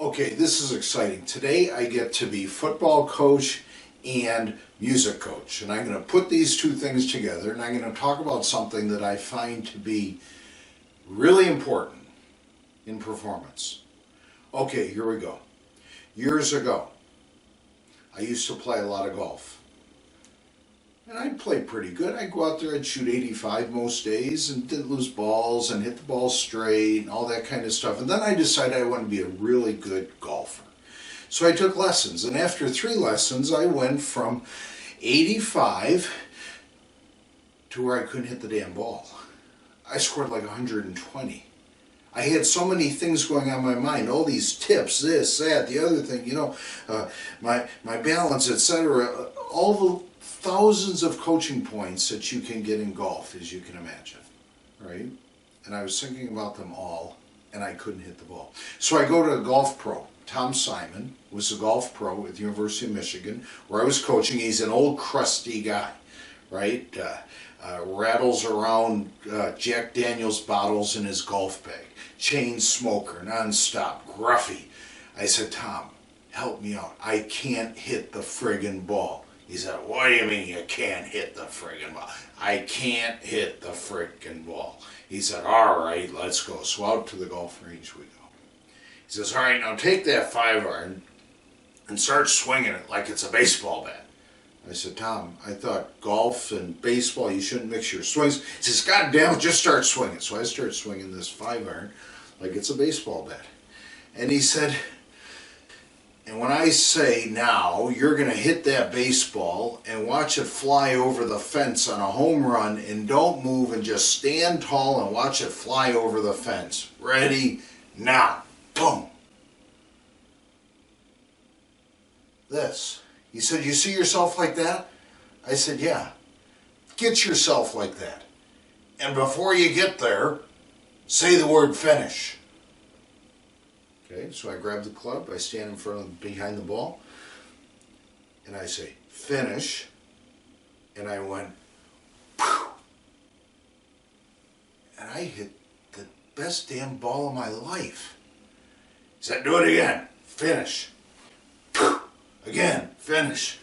Okay, this is exciting. Today I get to be football coach and music coach. And I'm going to put these two things together and I'm going to talk about something that I find to be really important in performance. Okay, here we go. Years ago, I used to play a lot of golf. And I'd play pretty good. I'd go out there, I'd shoot 85 most days and didn't lose balls and hit the ball straight and all that kind of stuff. And then I decided I wanted to be a really good golfer. So I took lessons. And after 3 lessons, I went from 85 to where I couldn't hit the damn ball. I scored like 120. I had so many things going on in my mind, all these tips, this, that, the other thing, my balance, etc. All the thousands of coaching points that you can get in golf, as you can imagine, right? And I was thinking about them all, and I couldn't hit the ball. So I go to a golf pro. Tom Simon was a golf pro at the University of Michigan, where I was coaching. He's an old, crusty guy, right? Rattles around Jack Daniels bottles in his golf bag. Chain smoker, nonstop, gruffy. I said, Tom, help me out. I can't hit the friggin' ball. He said, what do you mean you can't hit the friggin' ball? I can't hit the friggin' ball. He said, all right, let's go. So out to the golf range we go. He says, all right, now take that 5-iron and start swinging it like it's a baseball bat. I said, Tom, I thought golf and baseball, you shouldn't mix your swings. He says, God damn it, just start swinging. So I start swinging this 5-iron like it's a baseball bat. And he said, and when I say now, you're going to hit that baseball and watch it fly over the fence on a home run and don't move and just stand tall and watch it fly over the fence. Ready? Now. Boom. This. He said, you see yourself like that? I said, yeah. Get yourself like that. And before you get there, say the word finish. Okay, so I grab the club, I stand in front of, behind the ball, and I say, finish, and I went, phew, and I hit the best damn ball of my life. He said, do it again, finish, phew, again, finish,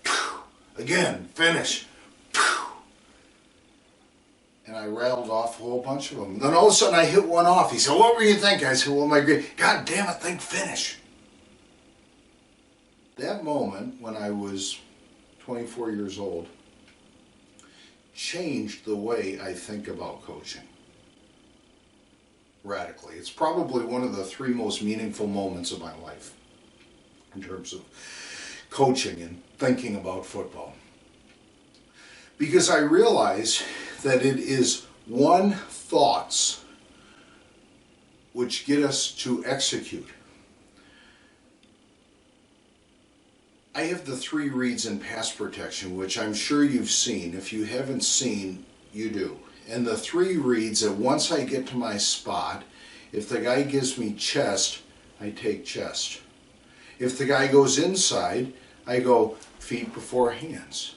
phew, again, finish, phew. And I rattled off a whole bunch of them. Then all of a sudden I hit one off. He said, what were you thinking? I said, well, my great, God damn it, think finish. That moment when I was 24 years old changed the way I think about coaching. Radically. It's probably one of the 3 most meaningful moments of my life in terms of coaching and thinking about football. Because I realized that it is one thoughts which get us to execute. I have the 3 reads in pass protection, which I'm sure you've seen. If you haven't seen, you do. And the 3 reads that once I get to my spot, if the guy gives me chest, I take chest. If the guy goes inside, I go feet before hands.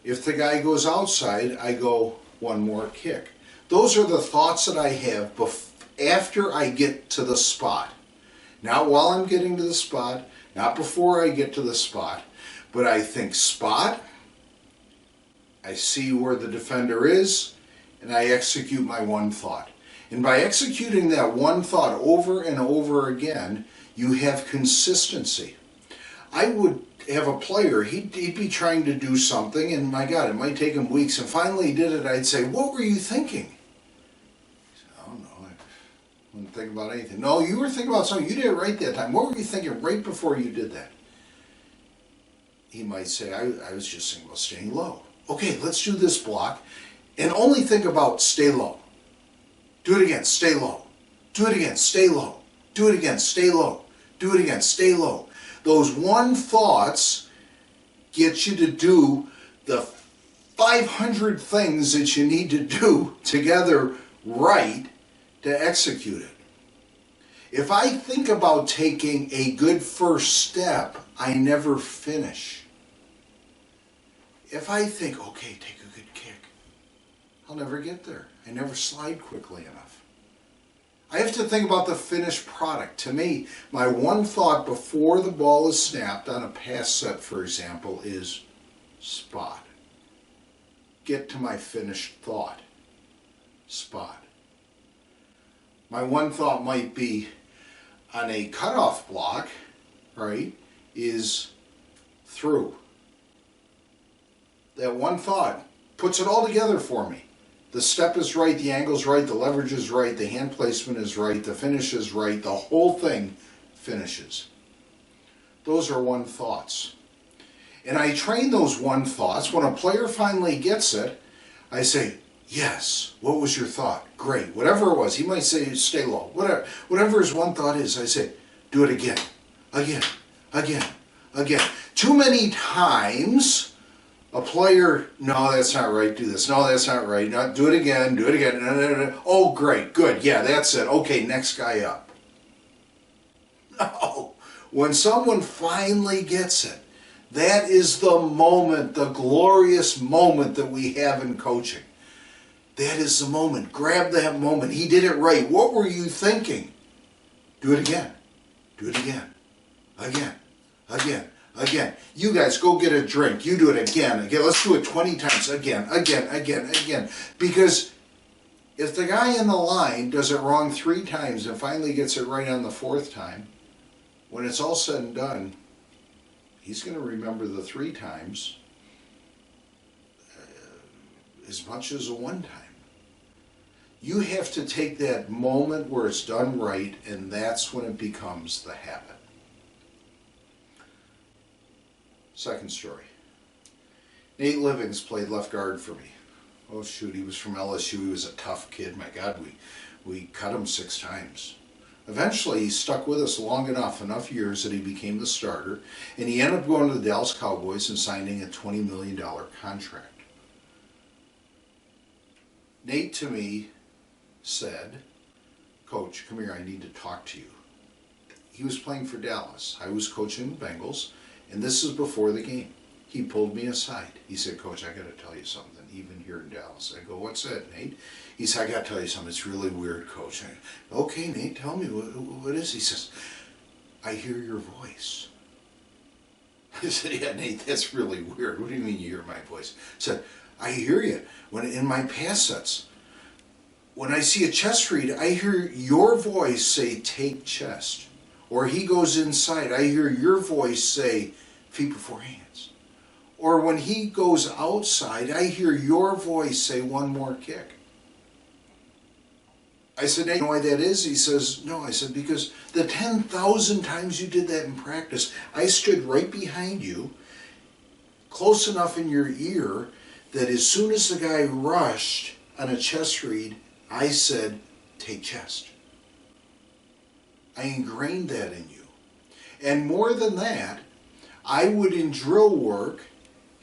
If the guy goes outside, I go one more kick. Those are the thoughts that I have after I get to the spot. Not while I'm getting to the spot, not before I get to the spot, but I think spot, I see where the defender is, and I execute my one thought. And by executing that one thought over and over again, you have consistency. I would have a player, he'd be trying to do something, and my God, it might take him weeks, and finally he did it, I'd say, what were you thinking? He said, I don't know, I wasn't thinking about anything. No, you were thinking about something, you did it right that time. What were you thinking right before you did that? He might say, I was just thinking about staying low. Okay, let's do this block, and only think about stay low. Do it again, stay low. Do it again, stay low. Do it again, stay low. Do it again, stay low. Those one thoughts get you to do the 500 things that you need to do together right to execute it. If I think about taking a good first step, I never finish. If I think, okay, take a good kick, I'll never get there. I never slide quickly enough. I have to think about the finished product. To me, my one thought before the ball is snapped on a pass set, for example, is spot. Get to my finished thought. Spot. My one thought might be on a cutoff block, right, is through. That one thought puts it all together for me. The step is right, the angle's right, the leverage is right, the hand placement is right, the finish is right, the whole thing finishes. Those are one thoughts. And I train those one thoughts. When a player finally gets it, I say, yes, what was your thought? Great, whatever it was. He might say, stay low. Whatever his one thought is, I say, do it again, again, again, again. Too many times, a player, no, that's not right, do this. No, that's not right. No, do it again, do it again. No, no, no. Oh, great, good, yeah, that's it. Okay, next guy up. No, when someone finally gets it, that is the moment, the glorious moment that we have in coaching. That is the moment. Grab that moment. He did it right. What were you thinking? Do it again. Do it again. Again. Again. Again. You guys go get a drink. You do it again. Again. Let's do it 20 times. Again. Again. Again. Again. Because if the guy in the line does it wrong 3 times and finally gets it right on the 4th time, when it's all said and done, he's going to remember the 3 times as much as a 1 time. You have to take that moment where it's done right, and that's when it becomes the habit. Second story. Nate Livings played left guard for me. Oh shoot, he was from LSU. He was a tough kid. My God, we cut him 6 times. Eventually, he stuck with us long enough years that he became the starter, and he ended up going to the Dallas Cowboys and signing a $20 million contract. Nate, to me, said, Coach, come here, I need to talk to you. He was playing for Dallas. I was coaching the Bengals, and this is before the game. He pulled me aside. He said, Coach, I got to tell you something, even here in Dallas. I go, what's that, Nate? He said, I got to tell you something. It's really weird, Coach. I go, okay, Nate, tell me, what is it? He says, I hear your voice. I said, yeah, Nate, that's really weird. What do you mean you hear my voice? I said, I hear you. When in my pass sets, when I see a chest read, I hear your voice say, take chest. Or he goes inside, I hear your voice say, feet before hands. Or when he goes outside, I hear your voice say, one more kick. I said, Nate, you know why that is? He says, no. I said, because the 10,000 times you did that in practice, I stood right behind you, close enough in your ear, that as soon as the guy rushed on a chest read, I said, take chest. I ingrained that in you. And more than that, I would in drill work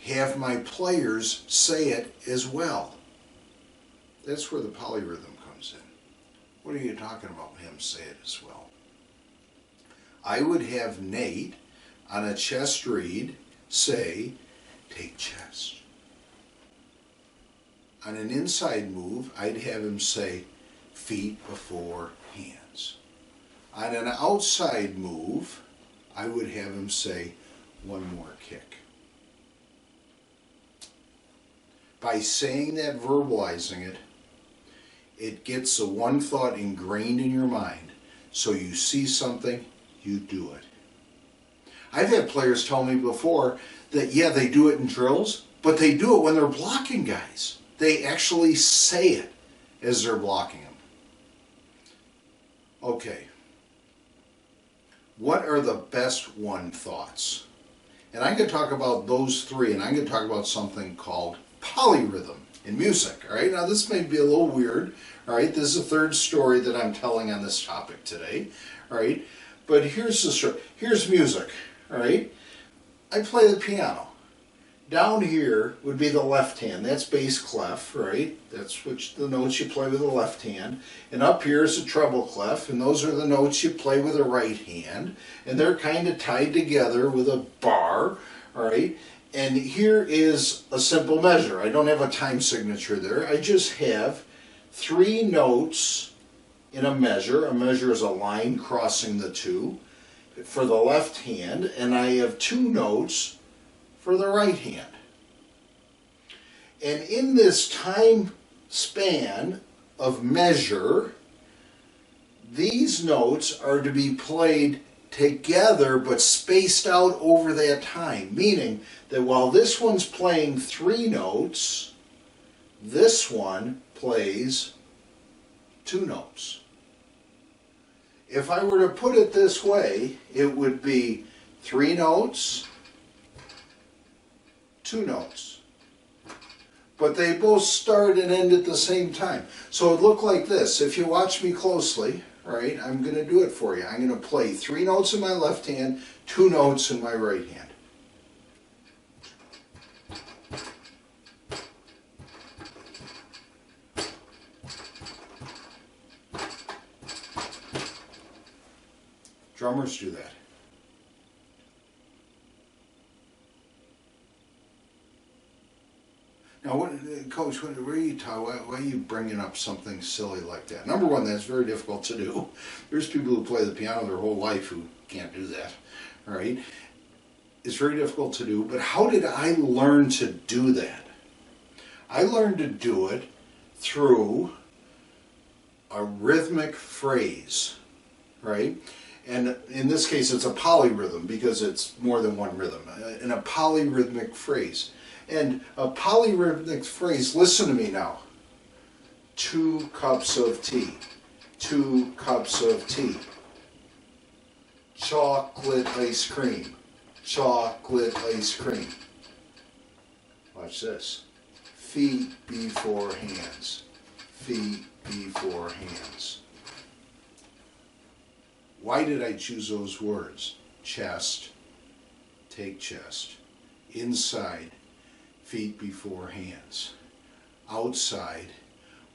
have my players say it as well. That's where the polyrhythm comes in. What are you talking about him say it as well? I would have Nate on a chest read say, take chest. On an inside move, I'd have him say, feet before hands. On an outside move, I would have him say, one more kick. By saying that, verbalizing it, it gets the one thought ingrained in your mind. So you see something, you do it. I've had players tell me before that, yeah, they do it in drills, but they do it when they're blocking guys. They actually say it as they're blocking them. Okay. What are the best one thoughts? And I'm going to talk about those 3, and I'm going to talk about something called polyrhythm in music. All right, now this may be a little weird. All right, this is the 3rd story that I'm telling on this topic today. All right, but here's the story. Here's music. All right, I play the piano. Down here would be the left hand. That's bass clef, right? That's the notes you play with the left hand. And up here is the treble clef, and those are the notes you play with the right hand. And they're kind of tied together with a bar, all right? And here is a simple measure. I don't have a time signature there. I just have 3 notes in a measure. A measure is a line crossing the two for the left hand, and I have 2 notes for the right hand. And in this time span of measure, these notes are to be played together but spaced out over that time, meaning that while this one's playing 3 notes, this one plays 2 notes. If I were to put it this way, it would be 3 notes, 2 notes. But they both start and end at the same time. So it looked like this. If you watch me closely, right, I'm going to do it for you. I'm going to play 3 notes in my left hand, 2 notes in my right hand. Drummers do that. Now, Coach, where are you talking? Why are you bringing up something silly like that? Number one, that's very difficult to do. There's people who play the piano their whole life who can't do that. All right, it's very difficult to do. But how did I learn to do that? I learned to do it through a rhythmic phrase, right? And in this case, it's a polyrhythm because it's more than one rhythm. And a polyrhythmic phrase. And a polyrhythmic phrase, listen to me now. 2 cups of tea. 2 cups of tea. Chocolate ice cream. Chocolate ice cream. Watch this. Feet before hands. Feet before hands. Why did I choose those words? Chest, take chest. Inside, feet before hands. Outside,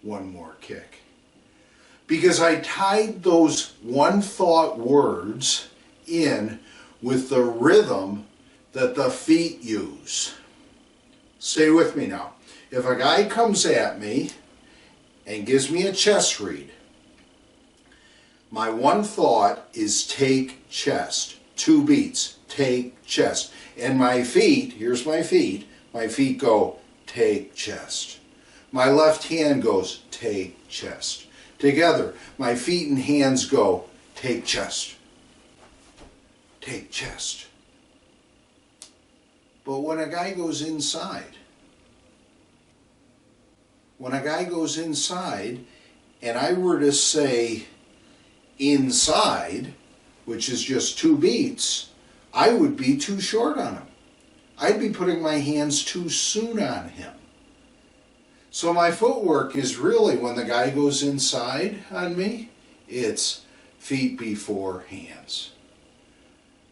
one more kick. Because I tied those one thought words in with the rhythm that the feet use. Stay with me now. If a guy comes at me and gives me a chest read, my one thought is take chest. 2 beats, take chest. And my feet, here's my feet go take chest. My left hand goes take chest. Together, my feet and hands go take chest. Take chest. But when a guy goes inside, and I were to say inside, which is just 2 beats, I would be too short on him. I'd be putting my hands too soon on him. So my footwork is really, when the guy goes inside on me, it's feet before hands.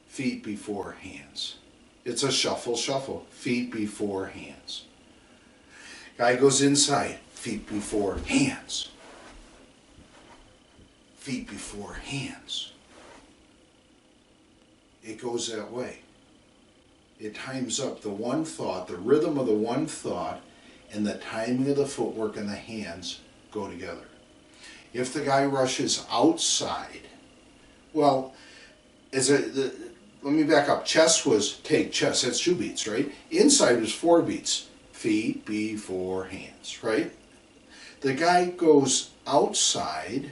Feet before hands. It's a shuffle, shuffle. Feet before hands. Guy goes inside, feet before hands. Feet before hands. It goes that way. It times up the one thought, the rhythm of the one thought, and the timing of the footwork and the hands go together. If the guy rushes outside, well, let me back up. Chest was take chest, that's 2 beats, right? Inside was 4 beats. Feet before hands, right? The guy goes outside.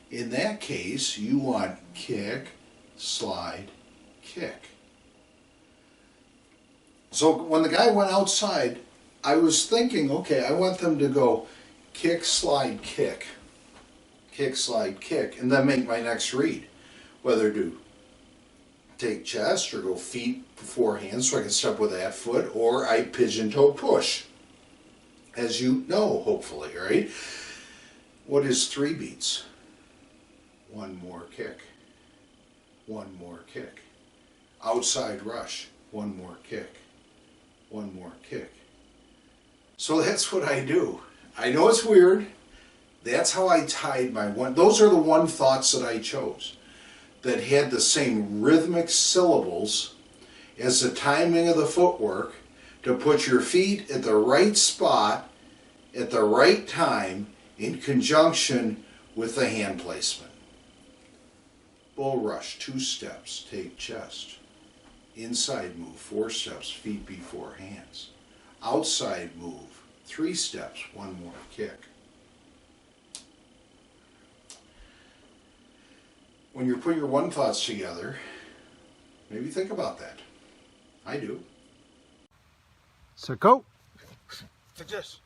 In that case, you want kick, slide, kick. So when the guy went outside, I was thinking, okay, I want them to go kick, slide, kick. Kick, slide, kick, and then make my next read. Whether to take chest or go feet before hands so I can step with that foot, or I pigeon toe push. As you know, hopefully, right? What is 3 beats? 1 more kick. 1 more kick. Outside rush. 1 more kick. 1 more kick. So that's what I do. I know it's weird. That's how I tied my one. Those are the one thoughts that I chose that had the same rhythmic syllables as the timing of the footwork to put your feet at the right spot at the right time in conjunction with the hand placement. Bull rush, 2 steps, take chest. Inside move, 4 steps, feet before hands. Outside move, 3 steps, 1 more kick. When you're putting your one thoughts together, maybe think about that. I do. So go. Like this.